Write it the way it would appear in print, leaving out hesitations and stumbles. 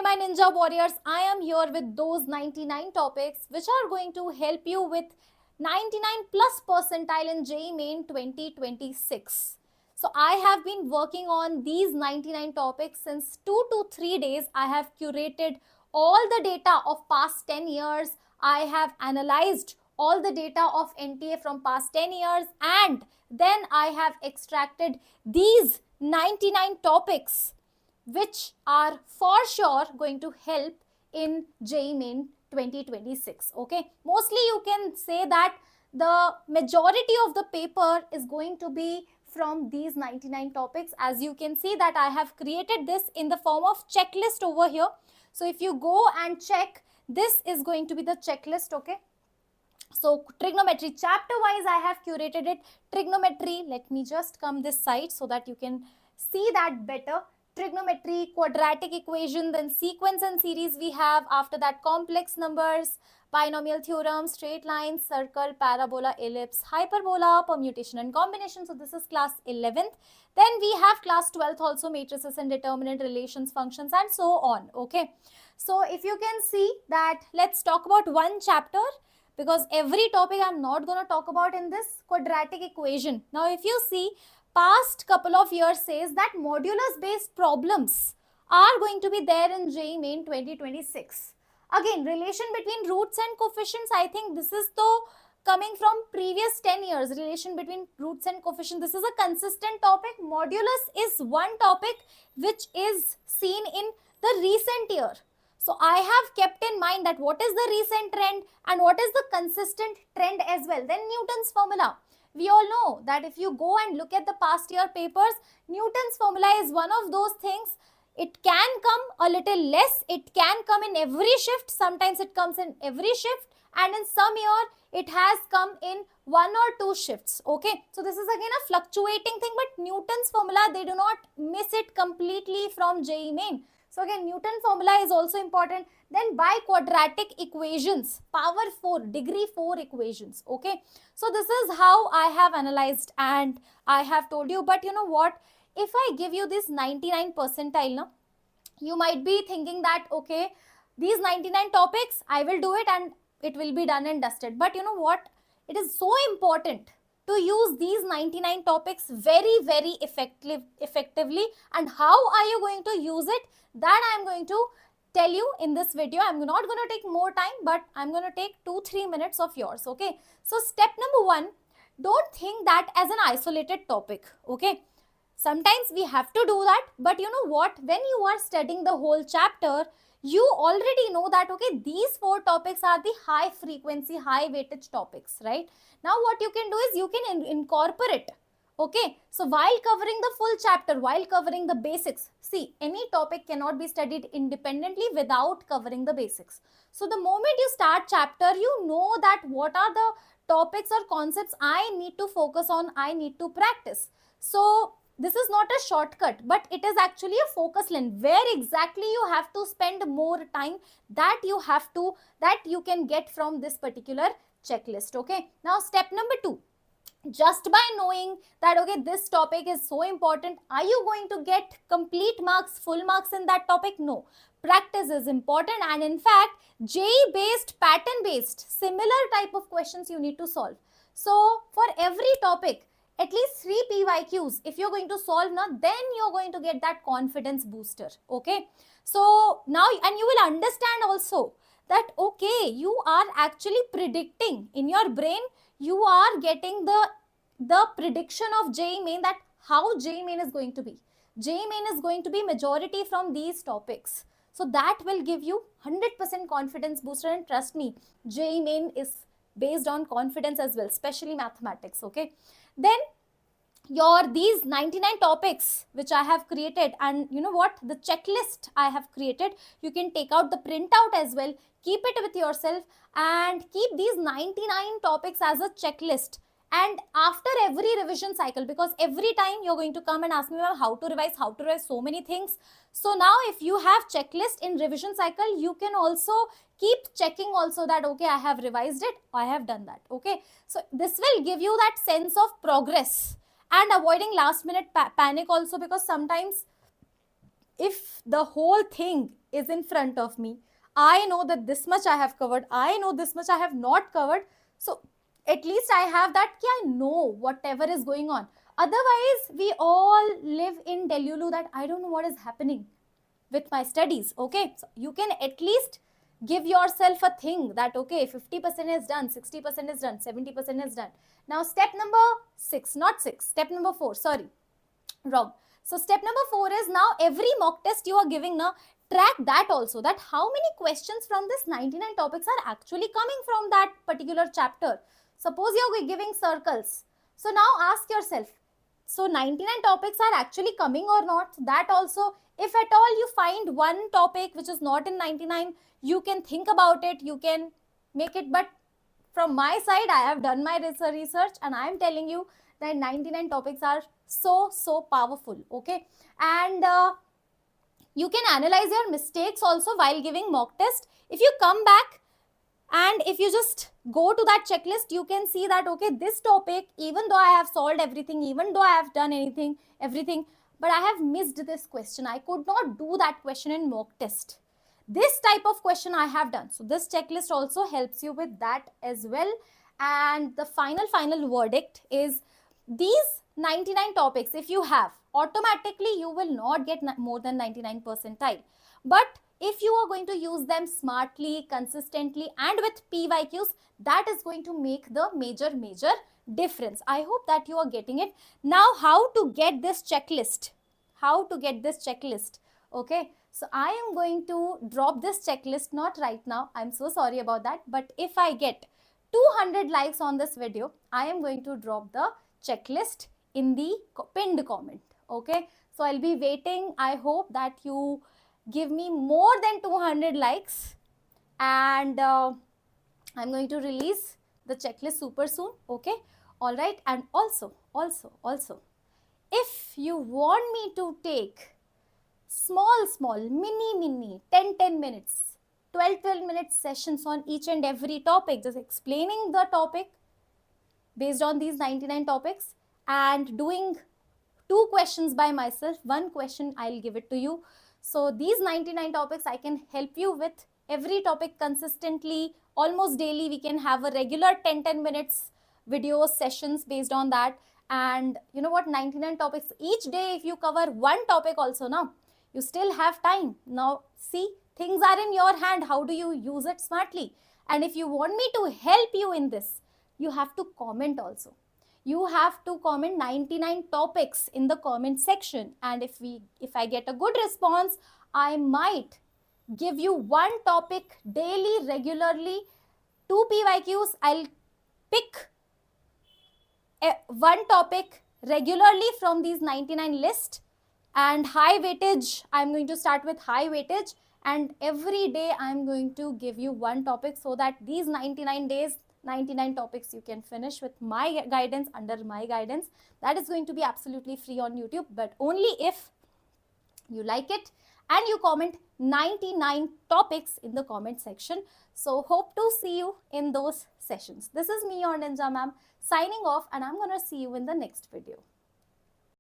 my Ninja Warriors, I am here with those 99 topics which are going to help you with 99 plus percentile in JEE Main 2026. So I have been working on these 99 topics since 2 to 3 days. I have curated all the data of past 10 years. I have analyzed all the data of NTA from past 10 years, and then I have extracted these 99 topics which are for sure going to help in JEE Main 2026. Okay, mostly you can say that the majority of the paper is going to be from these 99 topics. As you can see that I have created this in the form of checklist over here. So if you go and check, this is going to be the checklist. Okay, so trigonometry chapter wise I have curated it. Trigonometry, let me just come this side so that you can see that better. Trigonometry, quadratic equation, then sequence and series we have. After that, complex numbers, binomial theorem, straight lines, circle, parabola, ellipse, hyperbola, permutation and combination. So this is class 11th. Then we have class 12th also, matrices and determinant, relations, functions, and so on. Okay, so if you can see that, let's talk about one chapter, because every topic I'm not going to talk about in this. Quadratic equation. Now if you see, past couple of years says that modulus based problems are going to be there in JEE Main 2026. Again, relation between roots and coefficients, I think this is the coming from previous 10 years. Relation between roots and coefficients, this is a consistent topic. Modulus is one topic which is seen in the recent year. So I have kept in mind that what is the recent trend and what is the consistent trend as well. Then Newton's formula. We all know that if you go and look at the past year papers, Newton's formula is one of those things. It can come a little less. It can come in every shift. Sometimes it comes in every shift. And in some year, it has come in 1 or 2 shifts. Okay. So this is again a fluctuating thing. But Newton's formula, they do not miss it completely from JEE Main. So again, Newton formula is also important. Then by quadratic equations, power 4, degree 4 equations. Okay. So this is how I have analyzed and I have told you. But you know what? If I give you this 99 percentile, now, you might be thinking that, okay, these 99 topics, I will do it and it will be done and dusted. But you know what? It is so important to use these 99 topics very, very effectively. And how are you going to use it? That I am going to tell you in this video. I'm not going to take more time, but I'm going to take 2-3 minutes of yours. Okay. So step number 1, don't think that as an isolated topic. Okay. Sometimes we have to do that, but you know what? When you are studying the whole chapter, you already know that, okay, these 4 topics are the high frequency, high weightage topics, right? Now what you can do is you can incorporate. Okay, so while covering the full chapter, while covering the basics, see, any topic cannot be studied independently without covering the basics. So the moment you start chapter, you know that what are the topics or concepts I need to focus on, I need to practice. So this is not a shortcut, but it is actually a focus lane where exactly you have to spend more time, that you can get from this particular checklist. Okay, now step number 2, just by knowing that, okay, this topic is so important, are you going to get complete marks, full marks in that topic? No, practice is important. And in fact, JEE based, pattern based, similar type of questions you need to solve. So for every topic, at least 3 PYQs if you're going to solve now, then you're going to get that confidence booster. Okay, so now, and you will understand also that, okay, you are actually predicting in your brain, you are getting the prediction of JEE Main, that how JEE Main is going to be. JEE Main is going to be majority from these topics. So that will give you 100% confidence booster. And trust me, JEE Main is based on confidence as well, especially mathematics. Okay, then these 99 topics which I have created, and you know what, the checklist I have created, you can take out the printout as well, keep it with yourself and keep these 99 topics as a checklist. And after every revision cycle, because every time you're going to come and ask me, how to revise so many things. So now if you have checklist in revision cycle, you can also keep checking also that, okay, I have revised it, I have done that. Okay, so this will give you that sense of progress and avoiding last minute panic also, because sometimes if the whole thing is in front of me, I know that this much I have covered, I know this much I have not covered. So at least I have that, I know whatever is going on. Otherwise, we all live in Delulu that I don't know what is happening with my studies. Okay, so you can at least give yourself a thing that, okay, 50% is done, 60% is done, 70% is done. Now step number 6, not 6, step number 4, sorry, wrong. So step number 4 is, now every mock test you are giving now, track that also, that how many questions from this 99 topics are actually coming from that particular chapter. Suppose you're giving circles, so now ask yourself, so 99 topics are actually coming or not. That also, if at all you find one topic which is not in 99, you can think about it, you can make it. But from my side, I have done my research and I am telling you that 99 topics are so powerful. Okay, and you can analyze your mistakes also while giving mock test. If you come back and if you just go to that checklist, you can see that, okay, this topic, even though I have solved everything, even though I have done everything, but I have missed this question. I could not do that question in mock test. This type of question I have done. So this checklist also helps you with that as well. And the final verdict is, these 99 topics, if you have, automatically you will not get more than 99 percentile. But if you are going to use them smartly, consistently, and with PYQs, that is going to make the major difference. I hope that you are getting it. Now, how to get this checklist? How to get this checklist? Okay, so I am going to drop this checklist, not right now. I'm so sorry about that. But if I get 200 likes on this video, I am going to drop the checklist in the pinned comment. Okay, so I'll be waiting. I hope that you give me more than 200 likes, and I'm going to release the checklist super soon. Okay, all right. And also, if you want me to take small, mini, 10 minutes, 12 minute sessions on each and every topic, just explaining the topic based on these 99 topics and doing 2 questions by myself, 1 question I'll give it to you. So these 99 topics I can help you with every topic consistently, almost daily. We can have a regular 10 minutes video sessions based on that. And you know what, 99 topics each day, if you cover 1 topic also, now you still have time. Now see, things are in your hand. How do you use it smartly? And if you want me to help you in this, you have to comment also. You have to comment 99 topics in the comment section, and if I get a good response, I might give you 1 topic daily, regularly, 2 PYQs. I'll pick 1 topic regularly from these 99 list, and high weightage, I'm going to start with high weightage, and every day I'm going to give you 1 topic, so that these 99 days, 99 topics you can finish with my guidance, under my guidance. That is going to be absolutely free on YouTube, but only if you like it and you comment 99 topics in the comment section. So hope to see you in those sessions. This is me, your Ninja Ma'am, signing off, and I'm going to see you in the next video.